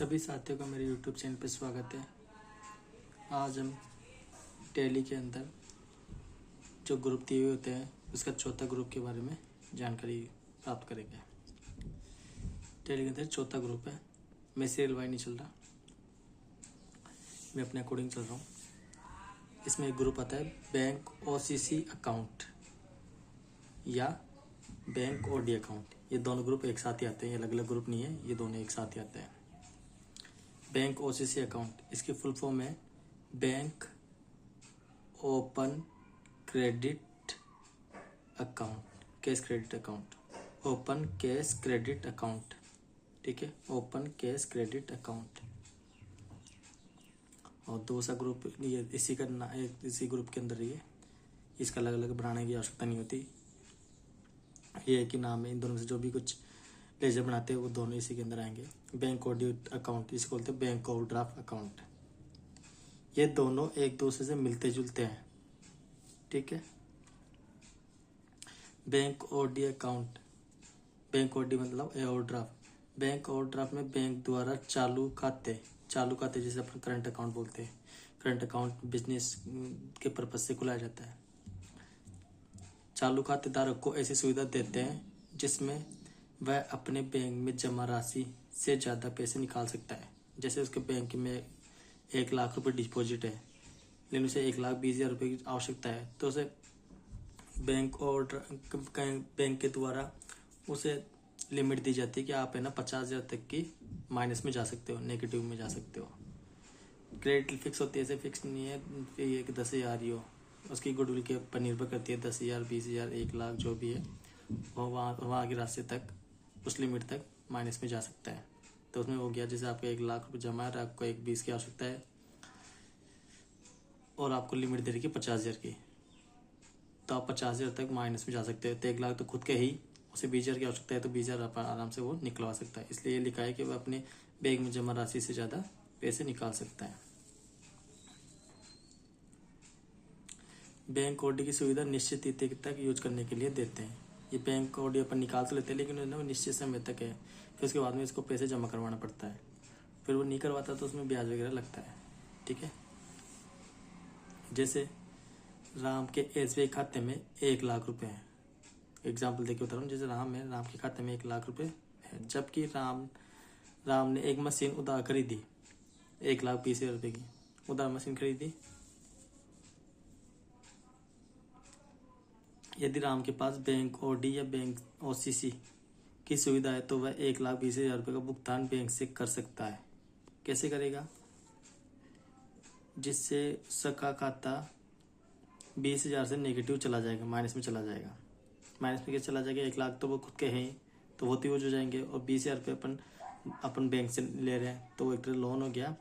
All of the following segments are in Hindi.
सभी साथियों का मेरे YouTube चैनल पर स्वागत है। आज हम टैली के अंदर जो ग्रुप दिए हुए होते हैं उसका चौथा ग्रुप के बारे में जानकारी प्राप्त करेंगे। टैली के अंदर चौथा ग्रुप है। मैं सीरियल वाइज नहीं चल रहा, मैं अपने अकॉर्डिंग चल रहा हूँ। इसमें एक ग्रुप आता है बैंक OCC अकाउंट या बैंक OD अकाउंट। ये दोनों ग्रुप एक साथ ही आते हैं, ये अलग अलग ग्रुप नहीं है, ये दोनों एक साथ ही आते हैं। बैंक OCC अकाउंट, इसकी फुल फॉर्म है bank open credit account, cash credit account, open cash credit account. ठीक है, ओपन कैश क्रेडिट अकाउंट। और दूसरा ग्रुप ये इसी ग्रुप के अंदर ही है, इसका अलग अलग बनाने की आवश्यकता नहीं होती। ये एक ही नाम है, इन दोनों में से जो भी कुछ लेजर बनाते हैं वो दोनों इसी के अंदर आएंगे। बैंक ऑडिट अकाउंट, इसको बोलते हैं बैंक ओवरड्राफ्ट अकाउंट। ये दोनों एक दूसरे से मिलते जुलते हैं। ठीक है, bank OD account, bank OD मतलब ओवरड्राफ्ट। बैंक ओवरड्राफ्ट में बैंक द्वारा चालू खाते जैसे अपन करंट अकाउंट बोलते हैं। करंट अकाउंट बिजनेस के पर्पज से खुलाया जाता है। चालू खातेदारक को ऐसी सुविधा देते हैं जिसमें वह अपने बैंक में जमा राशि से ज़्यादा पैसे निकाल सकता है। जैसे उसके बैंक में 1,00,000 रुपये डिपॉजिट है, लेकिन उसे 1,20,000 रुपये की आवश्यकता है, तो उसे बैंक के द्वारा उसे लिमिट दी जाती है कि आप 50,000 तक की माइनस में जा सकते हो, नेगेटिव में जा सकते हो। क्रेडिट फिक्स होती है, ऐसे फिक्स नहीं है कि 10,000 ही हो। उसकी गुडविल के ऊपर निर्भर करती है, 10,000, 20,000, 1,00,000 जो भी है वो वहाँ की राशि तक, उस लिमिट तक माइनस में जा सकता है। तो उसमें हो गया, जैसे आपको 1,00,000 रुपये जमा है, आपको 1,20 की आवश्यकता है और आपको लिमिट दे रही है 50,000 की, तो आप 50,000 तक माइनस में जा सकते हो। तो 1,00,000 तो खुद के ही, उसे 20,000 की आवश्यकता है, तो 20,000 आप आराम से वो निकलवा सकता है। इसलिए ये लिखा है कि वह अपने बैंक में जमा राशि से ज़्यादा पैसे निकाल सकता है। बैंक OD की सुविधा निश्चित तिथि तक यूज करने के लिए देते हैं। ये बैंक OD अपन निकाल तो लेते हैं, लेकिन वो निश्चित समय तक है, फिर उसके बाद में इसको पैसे जमा करवाना पड़ता है। फिर वो नहीं करवाता तो उसमें ब्याज वगैरह लगता है। ठीक है, जैसे राम के SBI खाते में 1,00,000 रुपये हैं। एग्जाम्पल देके बता रहा हूँ, जैसे राम के खाते में 1,00,000 रुपये है, जबकि राम ने एक मशीन उधार खरीदी, 1,20,000 रुपये की उधार मशीन खरीदी। यदि राम के पास बैंक OD या बैंक OCC की सुविधा है तो वह 1,20,000 रुपये का भुगतान बैंक से कर सकता है। कैसे करेगा? जिससे उसका खाता 20,000 से नेगेटिव चला जाएगा, माइनस में चला जाएगा। माइनस में क्या चला जाएगा? 1,00,000 तो वो खुद के हैं तो वो यूज हो जाएंगे, और 20,000 रुपये अपन बैंक से ले रहे हैं तो वो एक लोन हो गया।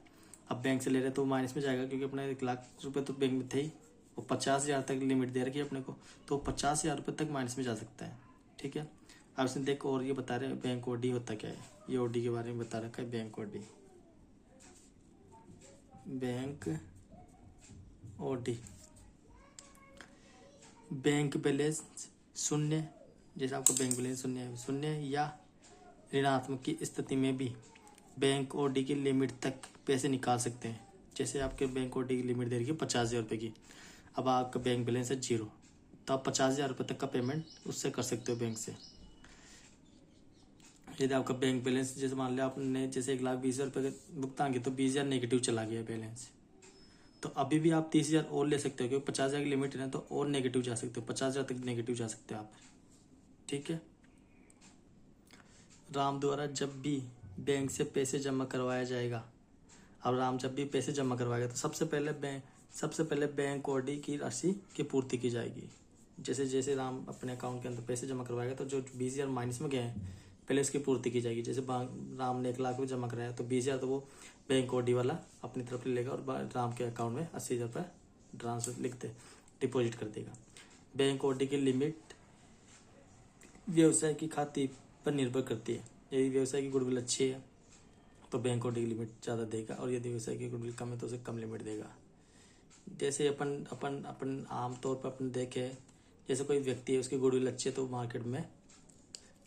अब बैंक से ले रहे हैं तो माइनस में जाएगा, क्योंकि अपना 1,00,000 रुपये तो बैंक में थे ही, वो 50,000 तक लिमिट दे रखी है अपने को, तो 50,000 रुपये तक माइनस में जा सकता है। ठीक है, अब इसने देखो, और ये बता रहे हैं बैंक OD होता क्या है, ये OD के बारे में बता रखा है। बैंक OD बैंक बैलेंस शून्य, जैसे आपका बैंक बैलेंस शून्य या ऋणात्मक की स्थिति में भी बैंक OD की लिमिट तक पैसे निकाल सकते हैं। जैसे आपके बैंक OD की लिमिट दे रही है 50,000 रुपये की, अब आपका बैंक बैलेंस है 0, तो आप 50,000 रुपये तक का पेमेंट उससे कर सकते हो बैंक से। यदि आपका बैंक बैलेंस, जैसे मान लिया आपने जैसे 1,20,000 रुपये का भुगतान किया तो 20,000 नेगेटिव चला गया बैलेंस, तो अभी भी आप 30,000 और ले सकते हो, क्योंकि 50,000 की लिमिट है ना, तो और नेगेटिव जा सकते हो, 50,000 तक नेगेटिव जा सकते हो आप। ठीक है, राम द्वारा जब भी बैंक से पैसे जमा करवाया जाएगा, अब राम जब भी पैसे जमा करवाएगा तो सबसे पहले बैंक OD की राशि की पूर्ति की जाएगी। जैसे जैसे राम अपने अकाउंट के अंदर पैसे जमा करवाएगा तो जो 20,000 माइनस में गए हैं पहले उसकी पूर्ति की जाएगी। जैसे राम ने 1,00,000 रुपये जमा कराया तो 20,000 तो वो बैंक OD वाला अपनी तरफ ले लेगा और राम के अकाउंट में 80,000 रुपये ट्रांसफर डिपॉजिट कर देगा। बैंक OD की लिमिट व्यवसाय की खाते पर निर्भर करती है। यदि व्यवसाय की गुडविल अच्छी है तो बैंक OD की लिमिट ज़्यादा देगा, और यदि व्यवसाय की गुडविल कम है तो उसे कम लिमिट देगा। जैसे अपन आमतौर पर अपन देखें, जैसे कोई व्यक्ति है उसकी गुडविल अच्छी है तो मार्केट में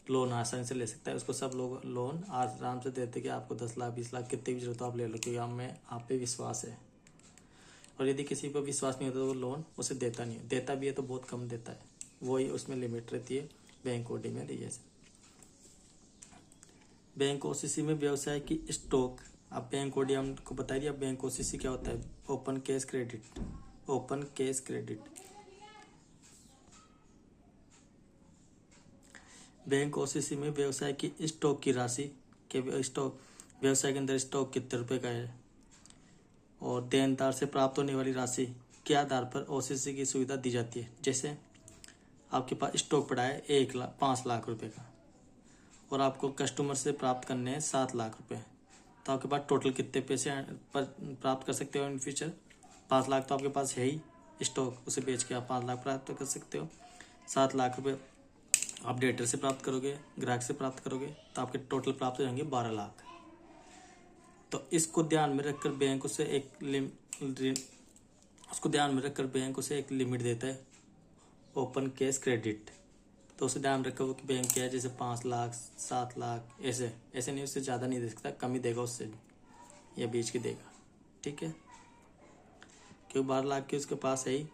लोन आसानी से ले सकता है। उसको सब लोग लोन आराम से देते कि आपको 10 लाख 20 लाख कितनी भी जरूरत हो आप ले लो, क्योंकि हमें आप पे विश्वास है। और यदि किसी पर विश्वास नहीं होता तो वो लोन उसे देता नहीं है, देता भी है तो बहुत कम देता है, वही उसमें लिमिट रहती है बैंक ओडी में। जैसे बैंक ओसीसी में व्यवसाय की स्टॉक, अब बैंक ओडी हमको बता दिया। बैंक ओसीसी क्या होता है? Open cash credit, open cash credit. Bank OCC में व्यवसाय की स्टॉक की राशि के स्टॉक, व्यवसाय के अंदर स्टॉक कितने रुपए का है और देनदार से प्राप्त होने वाली राशि के आधार पर ओसीसी की सुविधा दी जाती है। जैसे आपके पास स्टॉक पड़ा है 5 लाख रुपए का और आपको कस्टमर से प्राप्त करने हैं 7 लाख रुपए, तो आपके पास टोटल कितने पैसे प्राप्त कर सकते हो इन फ्यूचर? 5 लाख तो आपके पास है ही स्टॉक, उसे बेच के आप 5 लाख प्राप्त कर सकते हो। 7 लाख रुपए आप डेटर से प्राप्त करोगे, ग्राहक से प्राप्त करोगे, तो आपके टोटल प्राप्त हो जाएंगे 12 लाख। तो इसको ध्यान में रखकर बैंक उसे एक लिमिट देता है, ओपन कैश क्रेडिट। तो उसे ध्यान रखो कि बैंक क्या है, जैसे 5 लाख 7 लाख ऐसे नहीं, उससे ज़्यादा नहीं दे सकता, कम ही देगा उससे या बेच के देगा। ठीक है, क्योंकि 12 लाख की उसके पास है ही,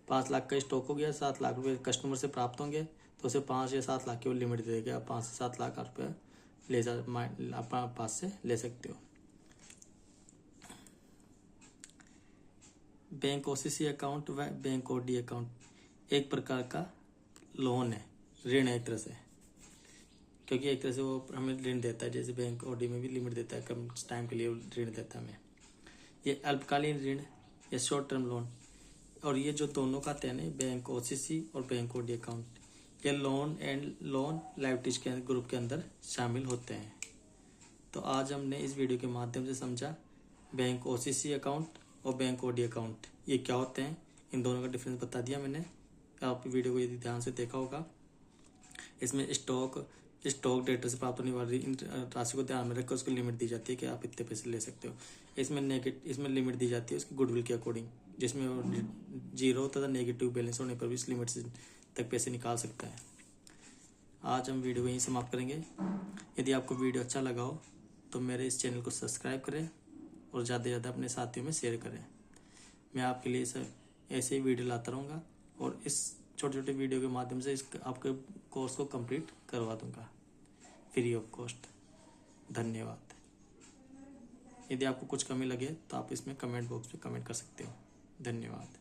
5 लाख का स्टॉक हो गया, 7 लाख रुपये कस्टमर से प्राप्त होंगे, तो उसे 5 या 7 लाख की वो लिमिट दे देगा। 5 से 7 लाख रुपये अपना पास से ले सकते हो। बैंक ओसीसी अकाउंट व बैंक ओडी अकाउंट एक प्रकार का लोन है, ऋण है एक तरह से, क्योंकि एक तरह से वो हमें ऋण देता है, जैसे बैंक ओडी में भी लिमिट देता है, कम टाइम के लिए ऋण देता है हमें। ये अल्पकालीन ऋण या शॉर्ट टर्म लोन, और ये जो दोनों का आते हैं ना, बैंक ओसीसी और बैंक ओडी अकाउंट, ये लोन लाइबिलिटीज के ग्रुप के अंदर शामिल होते हैं। तो आज हमने इस वीडियो के माध्यम से समझा बैंक ओसीसी अकाउंट और बैंक ओडी अकाउंट ये क्या होते हैं, इन दोनों का डिफरेंस बता दिया मैंने। आप वीडियो को यदि ध्यान से देखा होगा, इसमें स्टॉक डेटर से प्राप्त होने वाली राशि को ध्यान में रखकर उसको लिमिट दी जाती है कि आप इतने पैसे ले सकते हो। इसमें लिमिट दी जाती है उसकी गुडविल के अकॉर्डिंग, जिसमें 0 तथा नेगेटिव बैलेंस होने पर भी इस लिमिट से तक पैसे निकाल सकता है। आज हम वीडियो को यहीं समाप्त करेंगे। यदि आपको वीडियो अच्छा लगा हो तो मेरे इस चैनल को सब्सक्राइब करें और ज़्यादा से ज़्यादा अपने साथियों में शेयर करें। मैं आपके लिए ऐसे ही वीडियो लाता रहूँगा और इस छोटे छोटे वीडियो के माध्यम से आपके कोर्स को कंप्लीट करवा दूंगा फ्री ऑफ कॉस्ट। धन्यवाद। यदि आपको कुछ कमी लगे तो आप इसमें कमेंट बॉक्स में कमेंट कर सकते हो। धन्यवाद।